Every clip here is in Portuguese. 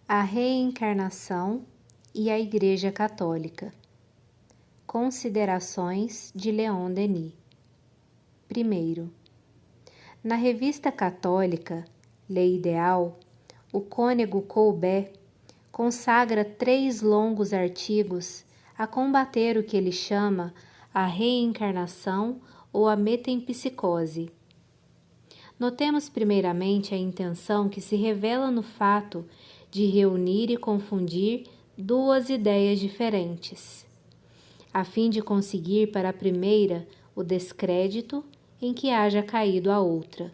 A reencarnação e a Igreja Católica. Considerações de Leon Denis. Primeiro, na revista católica Lei Ideal, o cônego Colbert consagra 3 longos artigos a combater o que ele chama a reencarnação ou a metempsicose. Notemos primeiramente a intenção que se revela no fato de reunir e confundir 2 ideias diferentes, a fim de conseguir para a primeira o descrédito em que haja caído a outra.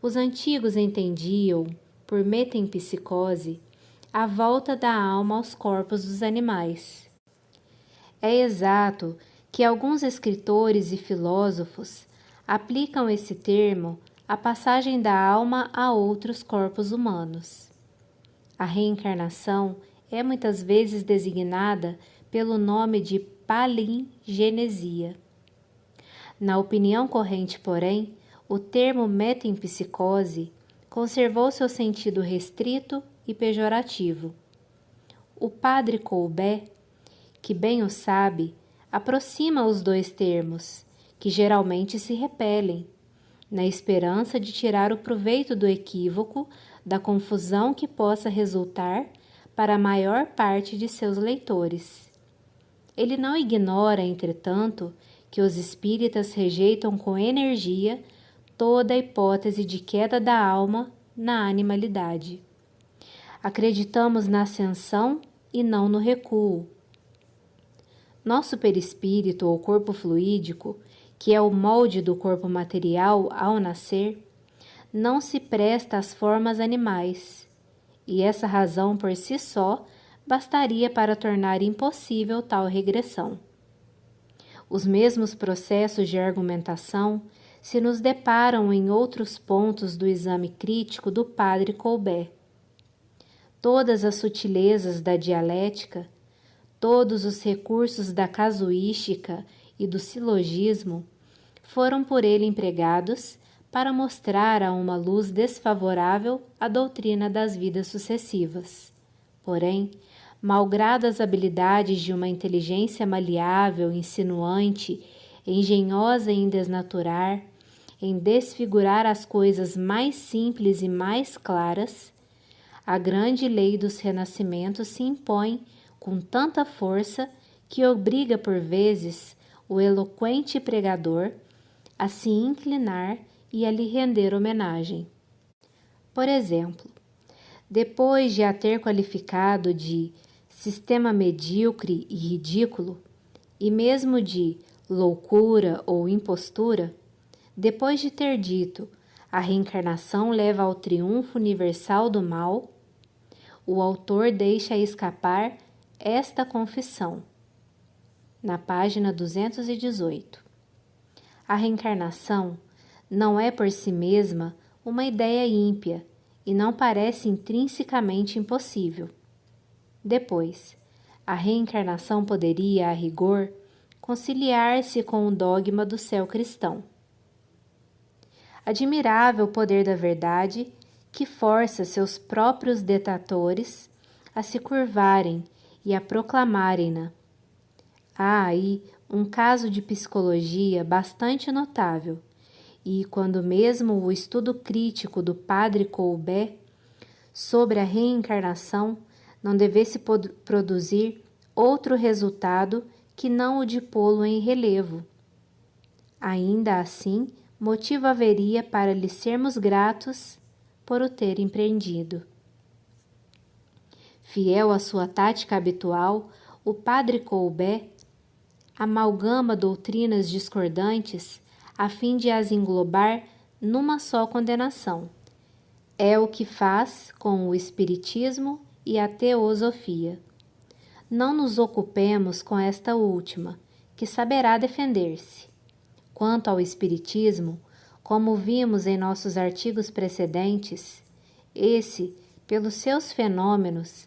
Os antigos entendiam, por metempsicose, a volta da alma aos corpos dos animais. É exato que alguns escritores e filósofos aplicam esse termo à passagem da alma a outros corpos humanos. A reencarnação é muitas vezes designada pelo nome de palingenesia. Na opinião corrente, porém, o termo metempsicose conservou seu sentido restrito e pejorativo. O padre Colbert, que bem o sabe, aproxima os 2 termos, que geralmente se repelem, na esperança de tirar o proveito do equívoco, da confusão que possa resultar para a maior parte de seus leitores. Ele não ignora, entretanto, que os espíritas rejeitam com energia toda a hipótese de queda da alma na animalidade. Acreditamos na ascensão e não no recuo. Nosso perispírito ou corpo fluídico, que é o molde do corpo material ao nascer, não se presta às formas animais, e essa razão por si só bastaria para tornar impossível tal regressão. Os mesmos processos de argumentação se nos deparam em outros pontos do exame crítico do padre Colbert. Todas as sutilezas da dialética, todos os recursos da casuística e do silogismo foram por ele empregados para mostrar a uma luz desfavorável a doutrina das vidas sucessivas. Porém, malgrado as habilidades de uma inteligência maleável, insinuante, engenhosa em desnaturar, em desfigurar as coisas mais simples e mais claras, a grande lei dos renascimentos se impõe com tanta força que obriga por vezes o eloquente pregador a se inclinar e a lhe render homenagem. Por exemplo, depois de a ter qualificado de sistema medíocre e ridículo, e mesmo de loucura ou impostura, depois de ter dito a reencarnação leva ao triunfo universal do mal, o autor deixa escapar esta confissão, na página 218. A reencarnação não é por si mesma uma ideia ímpia e não parece intrinsecamente impossível. Depois, a reencarnação poderia, a rigor, conciliar-se com o dogma do céu cristão. Admirável poder da verdade que força seus próprios detratores a se curvarem e a proclamarem-na. Há aí um caso de psicologia bastante notável, e quando mesmo o estudo crítico do padre Colbert sobre a reencarnação não devesse produzir outro resultado que não o de pô-lo em relevo. Ainda assim, motivo haveria para lhe sermos gratos por o ter empreendido. Fiel à sua tática habitual, o padre Colbert amalgama doutrinas discordantes a fim de as englobar numa só condenação. É o que faz com o espiritismo e a teosofia. Não nos ocupemos com esta última, que saberá defender-se. Quanto ao espiritismo, como vimos em nossos artigos precedentes, esse, pelos seus fenômenos,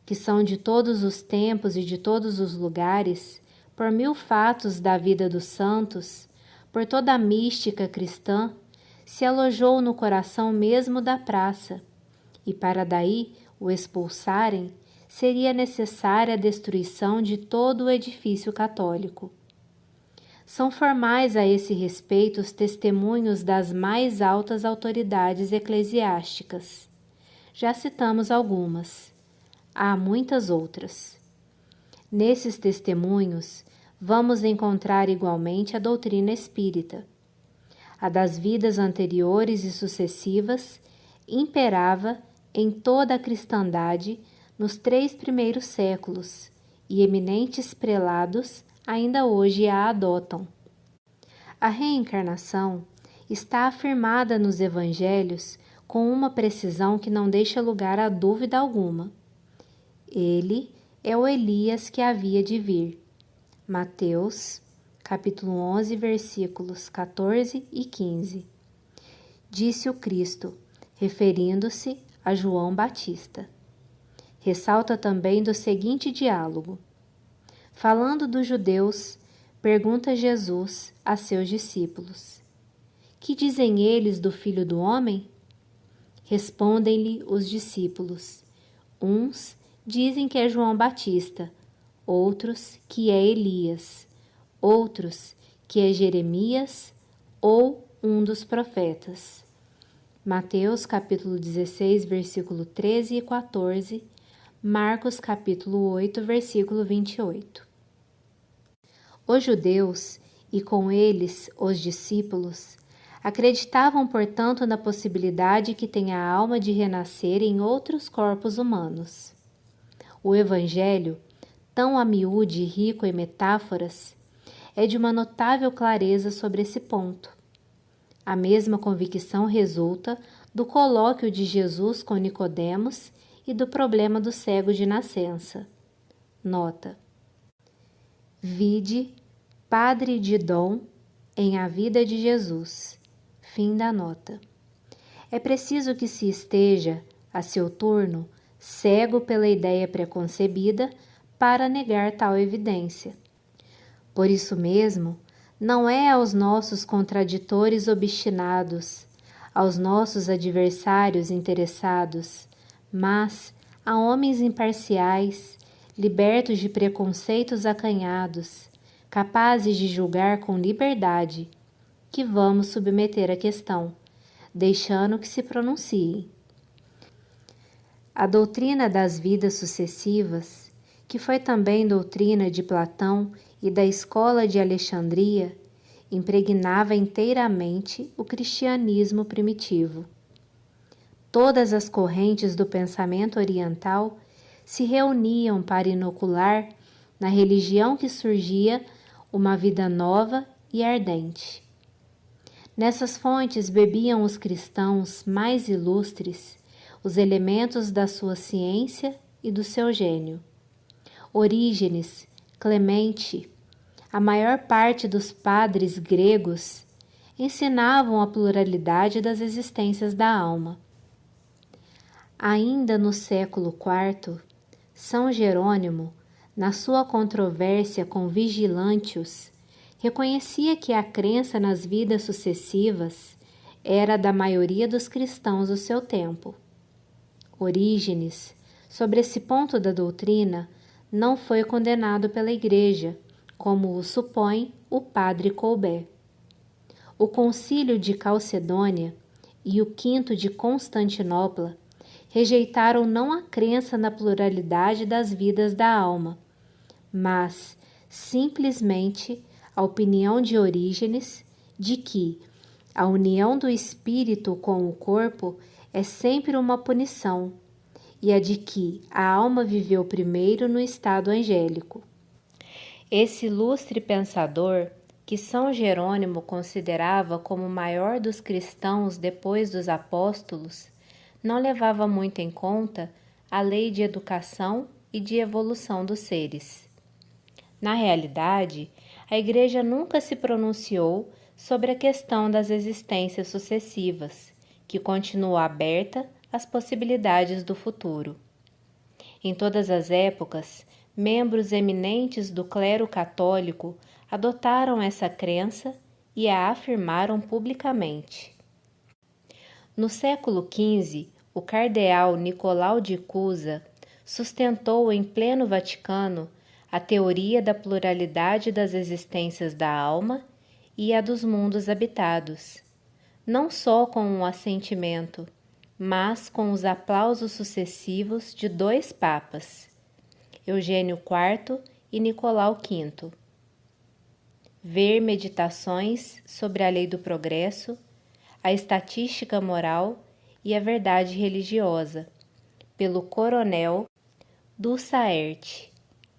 que são de todos os tempos e de todos os lugares, por 1000 fatos da vida dos santos, por toda a mística cristã, se alojou no coração mesmo da praça, e para daí o expulsarem, seria necessária a destruição de todo o edifício católico. São formais a esse respeito os testemunhos das mais altas autoridades eclesiásticas. Já citamos algumas. Há muitas outras. Nesses testemunhos, vamos encontrar igualmente a doutrina espírita. A das vidas anteriores e sucessivas imperava em toda a cristandade nos 3 primeiros séculos, e eminentes prelados ainda hoje a adotam. A reencarnação está afirmada nos evangelhos com uma precisão que não deixa lugar a dúvida alguma. Ele é o Elias que havia de vir. Mateus, capítulo 11, versículos 14 e 15. Disse o Cristo, referindo-se a João Batista. Ressalta também do seguinte diálogo. Falando dos judeus, pergunta Jesus a seus discípulos: Que dizem eles do Filho do Homem? Respondem-lhe os discípulos: Uns dizem que é João Batista, outros que é Elias, outros que é Jeremias ou um dos profetas. Mateus capítulo 16, versículo 13 e 14, Marcos capítulo 8, versículo 28. Os judeus, e com eles os discípulos, acreditavam, portanto, na possibilidade que tem a alma de renascer em outros corpos humanos. O Evangelho, tão a miúde e rico em metáforas, é de uma notável clareza sobre esse ponto. A mesma convicção resulta do colóquio de Jesus com Nicodemos e do problema do cego de nascença. Nota: vide Padre Didon em A Vida de Jesus. Fim da nota. É preciso que se esteja, a seu turno, cego pela ideia preconcebida para negar tal evidência. Por isso mesmo, não é aos nossos contraditores obstinados, aos nossos adversários interessados, mas a homens imparciais, libertos de preconceitos acanhados, capazes de julgar com liberdade, que vamos submeter a questão, deixando que se pronunciem. A doutrina das vidas sucessivas, que foi também doutrina de Platão e da escola de Alexandria, impregnava inteiramente o cristianismo primitivo. Todas as correntes do pensamento oriental se reuniam para inocular na religião que surgia uma vida nova e ardente. Nessas fontes bebiam os cristãos mais ilustres os elementos da sua ciência e do seu gênio. Orígenes, Clemente, a maior parte dos padres gregos ensinavam a pluralidade das existências da alma. Ainda no século IV, São Jerônimo, na sua controvérsia com Vigilantius, reconhecia que a crença nas vidas sucessivas era da maioria dos cristãos do seu tempo. Orígenes, sobre esse ponto da doutrina, não foi condenado pela Igreja, como o supõe o padre Colbert. O Concílio de Calcedônia e o Quinto de Constantinopla rejeitaram não a crença na pluralidade das vidas da alma, mas simplesmente a opinião de Orígenes de que a união do espírito com o corpo é sempre uma punição, e a de que a alma viveu primeiro no estado angélico. Esse ilustre pensador, que São Jerônimo considerava como o maior dos cristãos depois dos apóstolos, não levava muito em conta a lei de educação e de evolução dos seres. Na realidade, a Igreja nunca se pronunciou sobre a questão das existências sucessivas, que continua aberta às possibilidades do futuro. Em todas as épocas, membros eminentes do clero católico adotaram essa crença e a afirmaram publicamente. No século XV, o cardeal Nicolau de Cusa sustentou em pleno Vaticano a teoria da pluralidade das existências da alma e a dos mundos habitados, não só com um assentimento, mas com os aplausos sucessivos de 2 papas, Eugênio IV e Nicolau V. Ver Meditações sobre a Lei do Progresso, a Estatística Moral e a Verdade Religiosa, pelo Coronel Dussaert,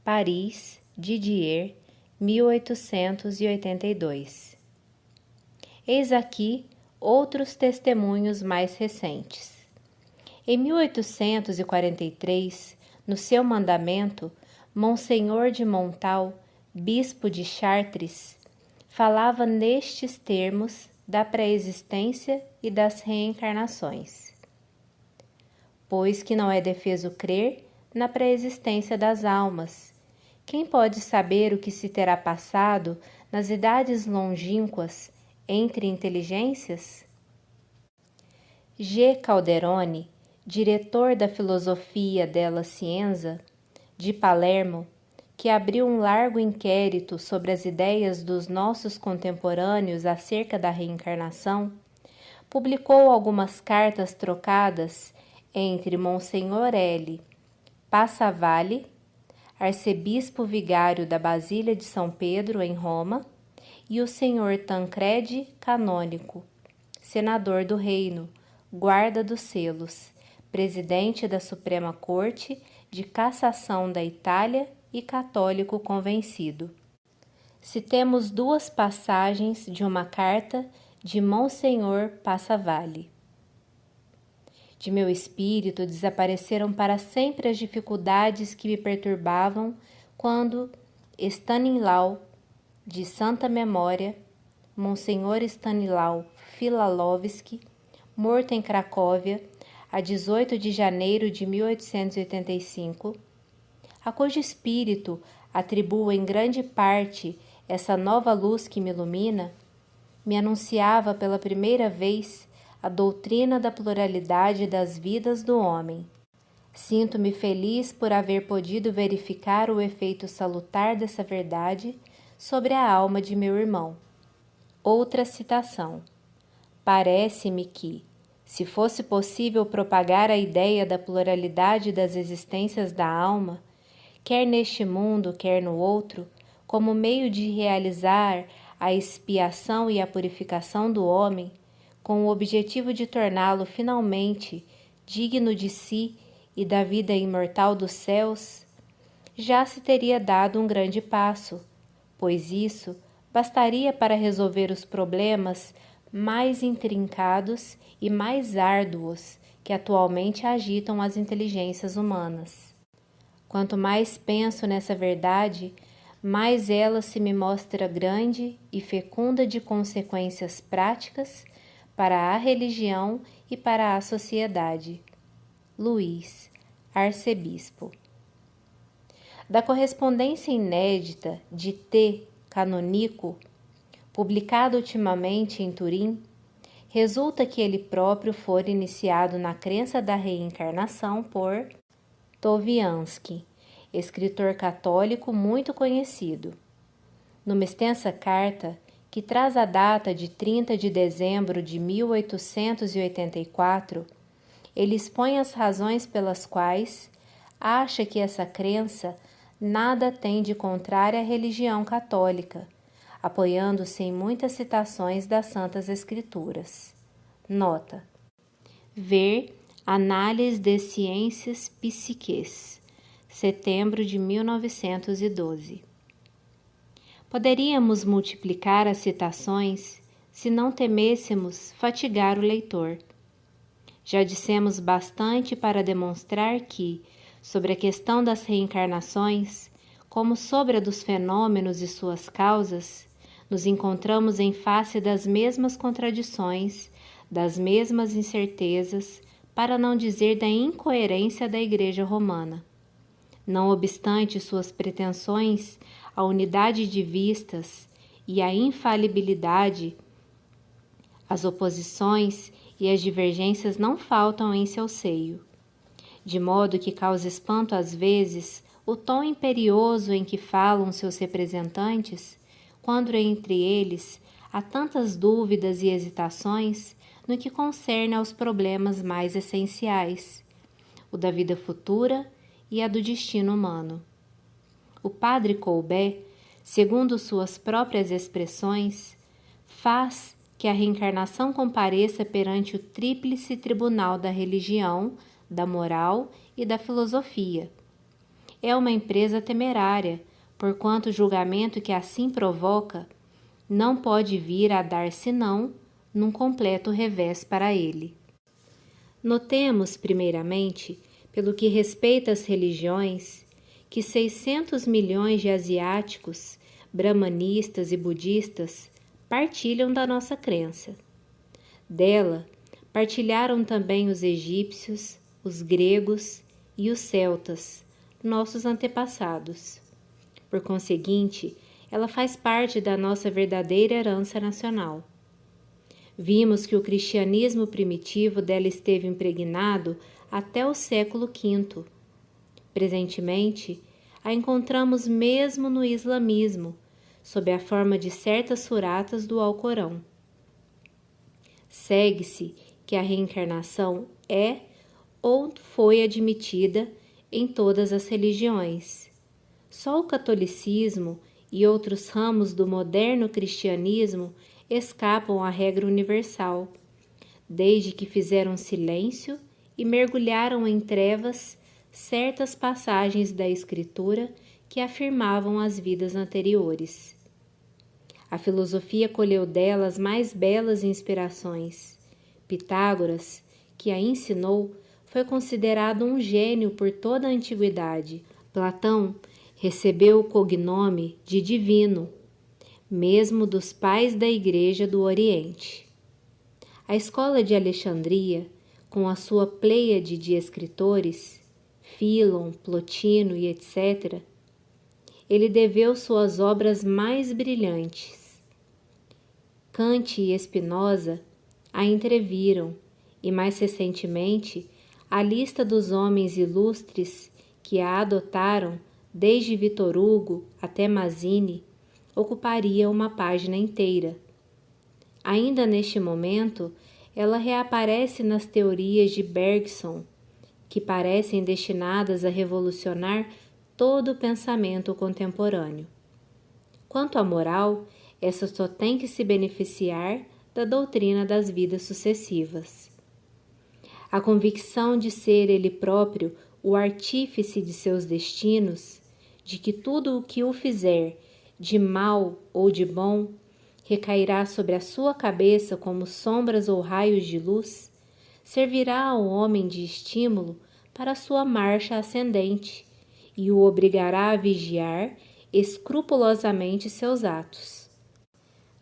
Paris, Didier, 1882. Eis aqui outros testemunhos mais recentes. Em 1843, no seu mandamento, Monsenhor de Montal, bispo de Chartres, falava nestes termos da pré-existência e das reencarnações. Pois que não é defeso crer na pré-existência das almas. Quem pode saber o que se terá passado nas idades longínquas entre inteligências? G. Calderoni, diretor da Filosofia della Scienza, de Palermo, que abriu um largo inquérito sobre as ideias dos nossos contemporâneos acerca da reencarnação, publicou algumas cartas trocadas entre Monsenhor L. Passavalle, arcebispo vigário da Basília de São Pedro, em Roma, e o senhor Tancredi Canônico, senador do Reino, guarda dos selos, presidente da Suprema Corte de Cassação da Itália e católico convencido. Citemos 2 passagens de uma carta de Monsenhor Passavalle. De meu espírito desapareceram para sempre as dificuldades que me perturbavam quando Stanislau, de santa memória, Monsenhor Stanislau Filalovski, morto em Cracóvia, a 18 de janeiro de 1885, a cujo espírito atribuo em grande parte essa nova luz que me ilumina, me anunciava pela primeira vez a doutrina da pluralidade das vidas do homem. Sinto-me feliz por haver podido verificar o efeito salutar dessa verdade sobre a alma de meu irmão. Outra citação. Parece-me que, se fosse possível propagar a ideia da pluralidade das existências da alma, quer neste mundo, quer no outro, como meio de realizar a expiação e a purificação do homem, com o objetivo de torná-lo finalmente digno de si e da vida imortal dos céus, já se teria dado um grande passo, pois isso bastaria para resolver os problemas mais intrincados e mais árduos que atualmente agitam as inteligências humanas. Quanto mais penso nessa verdade, mais ela se me mostra grande e fecunda de consequências práticas para a religião e para a sociedade. Luís, arcebispo. Da correspondência inédita de T. Canonico, publicada ultimamente em Turim, resulta que ele próprio fora iniciado na crença da reencarnação por Toviansky, escritor católico muito conhecido. Numa extensa carta, que traz a data de 30 de dezembro de 1884, ele expõe as razões pelas quais acha que essa crença nada tem de contrária à religião católica, apoiando-se em muitas citações das Santas Escrituras. Nota: ver Análise des Sciences Psychiques, setembro de 1912. Poderíamos multiplicar as citações se não temêssemos fatigar o leitor. Já dissemos bastante para demonstrar que, sobre a questão das reencarnações, como sobre a dos fenômenos e suas causas, nos encontramos em face das mesmas contradições, das mesmas incertezas, para não dizer da incoerência da Igreja Romana. Não obstante suas pretensões à unidade de vistas e à infalibilidade, as oposições e as divergências não faltam em seu seio, de modo que causa espanto às vezes o tom imperioso em que falam seus representantes, quando entre eles há tantas dúvidas e hesitações no que concerne aos problemas mais essenciais, o da vida futura e a do destino humano. O padre Colbert, segundo suas próprias expressões, faz que a reencarnação compareça perante o tríplice tribunal da religião, da moral e da filosofia. É uma empresa temerária, porquanto o julgamento que assim provoca não pode vir a dar senão num completo revés para ele. Notemos, primeiramente, pelo que respeita às religiões, que 600 milhões de asiáticos, brahmanistas e budistas partilham da nossa crença. Dela, partilharam também os egípcios, os gregos e os celtas, nossos antepassados. Por conseguinte, ela faz parte da nossa verdadeira herança nacional. Vimos que o cristianismo primitivo dela esteve impregnado até o século V. Presentemente, a encontramos mesmo no islamismo, sob a forma de certas suratas do Alcorão. Segue-se que a reencarnação é ou foi admitida em todas as religiões. Só o catolicismo e outros ramos do moderno cristianismo escapam à regra universal, desde que fizeram silêncio e mergulharam em trevas certas passagens da Escritura que afirmavam as vidas anteriores. A filosofia colheu delas mais belas inspirações. Pitágoras, que a ensinou, foi considerado um gênio por toda a antiguidade. Platão recebeu o cognome de divino, mesmo dos pais da Igreja do Oriente. A escola de Alexandria, com a sua pleiade de escritores, Fílon, Plotino e etc., ele deveu suas obras mais brilhantes. Kant e Spinoza a entreviram, e mais recentemente, a lista dos homens ilustres que a adotaram, desde Victor Hugo até Mazzini, ocuparia uma página inteira. Ainda neste momento, ela reaparece nas teorias de Bergson, que parecem destinadas a revolucionar todo o pensamento contemporâneo. Quanto à moral, essa só tem que se beneficiar da doutrina das vidas sucessivas. A convicção de ser ele próprio o artífice de seus destinos, de que tudo o que o fizer, de mal ou de bom, recairá sobre a sua cabeça como sombras ou raios de luz, servirá ao homem de estímulo para a sua marcha ascendente e o obrigará a vigiar escrupulosamente seus atos.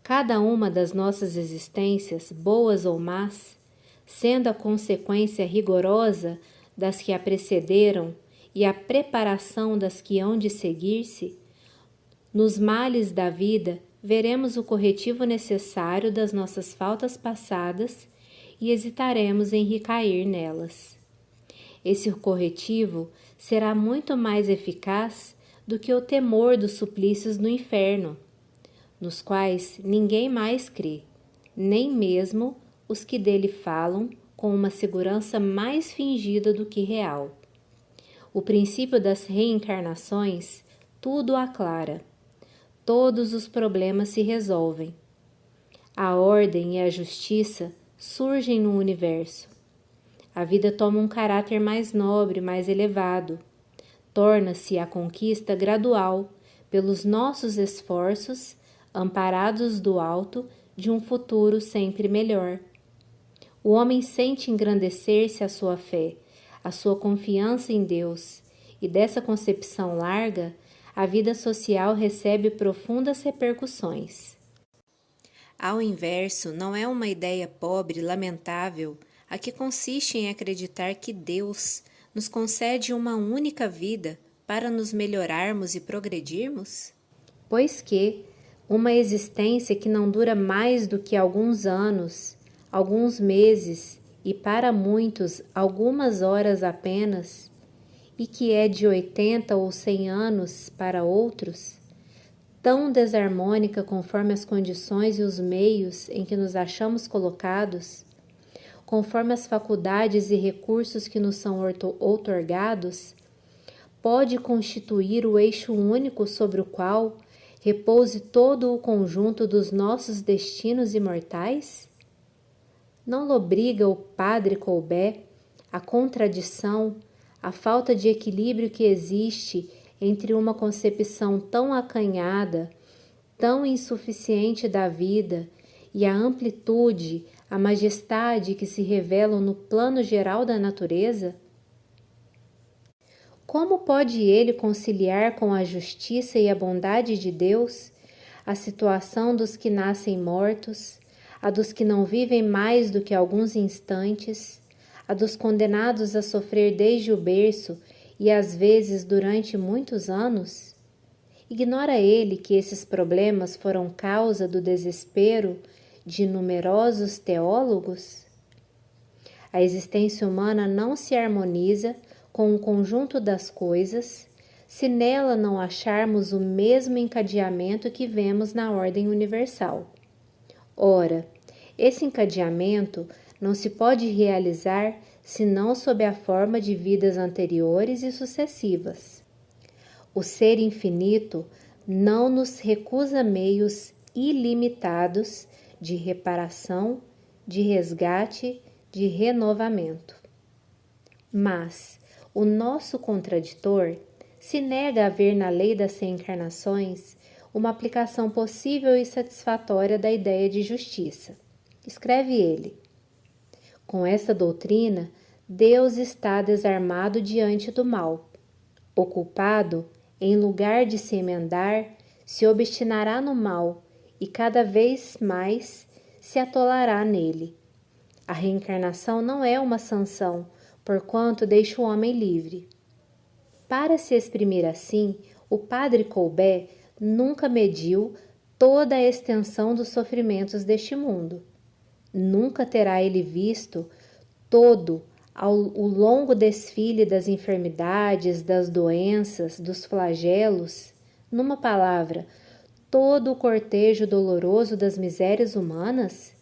Cada uma das nossas existências, boas ou más, sendo a consequência rigorosa das que a precederam e a preparação das que hão de seguir-se, nos males da vida veremos o corretivo necessário das nossas faltas passadas e hesitaremos em recair nelas. Esse corretivo será muito mais eficaz do que o temor dos suplícios no inferno, nos quais ninguém mais crê, nem mesmo os que dele falam com uma segurança mais fingida do que real. O princípio das reencarnações tudo aclara. Todos os problemas se resolvem. A ordem e a justiça surgem no universo. A vida toma um caráter mais nobre, mais elevado. Torna-se a conquista gradual, pelos nossos esforços, amparados do alto, de um futuro sempre melhor. O homem sente engrandecer-se a sua fé, a sua confiança em Deus, e dessa concepção larga, a vida social recebe profundas repercussões. Ao inverso, não é uma ideia pobre, lamentável, a que consiste em acreditar que Deus nos concede uma única vida para nos melhorarmos e progredirmos? Pois que uma existência que não dura mais do que alguns anos, alguns meses e para muitos algumas horas apenas, e que é de 80 ou 100 anos para outros, tão desarmônica conforme as condições e os meios em que nos achamos colocados, conforme as faculdades e recursos que nos são outorgados, pode constituir o eixo único sobre o qual repouse todo o conjunto dos nossos destinos imortais? Não lobriga o padre Colbert a contradição, a falta de equilíbrio que existe entre uma concepção tão acanhada, tão insuficiente da vida e a amplitude, a majestade que se revelam no plano geral da natureza? Como pode ele conciliar com a justiça e a bondade de Deus a situação dos que nascem mortos, a dos que não vivem mais do que alguns instantes, a dos condenados a sofrer desde o berço e às vezes durante muitos anos? Ignora ele que esses problemas foram causa do desespero de numerosos teólogos? A existência humana não se harmoniza com o conjunto das coisas se nela não acharmos o mesmo encadeamento que vemos na ordem universal. Ora, esse encadeamento não se pode realizar senão sob a forma de vidas anteriores e sucessivas. O ser infinito não nos recusa meios ilimitados de reparação, de resgate, de renovamento. Mas o nosso contraditor se nega a ver na lei das reencarnações uma aplicação possível e satisfatória da ideia de justiça. Escreve ele: com esta doutrina, Deus está desarmado diante do mal. O culpado, em lugar de se emendar, se obstinará no mal e cada vez mais se atolará nele. A reencarnação não é uma sanção, porquanto deixa o homem livre. Para se exprimir assim, o padre Colbert nunca mediu toda a extensão dos sofrimentos deste mundo. Nunca terá ele visto todo o longo desfile das enfermidades, das doenças, dos flagelos, numa palavra, todo o cortejo doloroso das misérias humanas?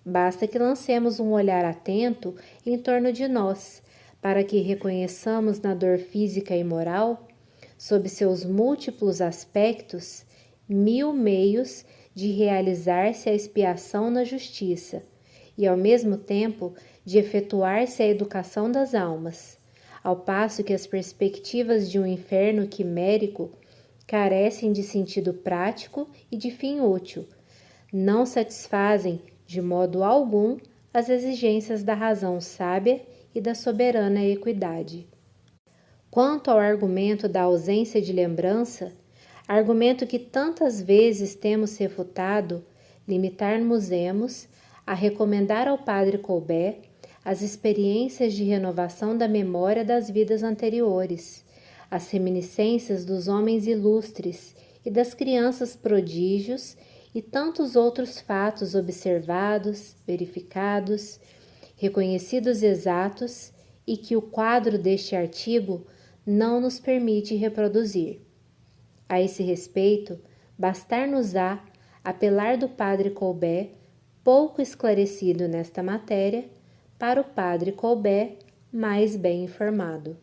Basta que lancemos um olhar atento em torno de nós, para que reconheçamos na dor física e moral, sob seus múltiplos aspectos, 1000 meios de realizar-se a expiação na justiça e, ao mesmo tempo, de efetuar-se a educação das almas, ao passo que as perspectivas de um inferno quimérico carecem de sentido prático e de fim útil, não satisfazem de modo algum as exigências da razão sábia e da soberana equidade. Quanto ao argumento da ausência de lembrança, argumento que tantas vezes temos refutado, limitar-nos-emos a recomendar ao padre Colbert as experiências de renovação da memória das vidas anteriores, as reminiscências dos homens ilustres e das crianças prodígios e tantos outros fatos observados, verificados, reconhecidos exatos e que o quadro deste artigo não nos permite reproduzir. A esse respeito, bastar-nos-á apelar do padre Colbert, pouco esclarecido nesta matéria, para o padre Colbert mais bem informado.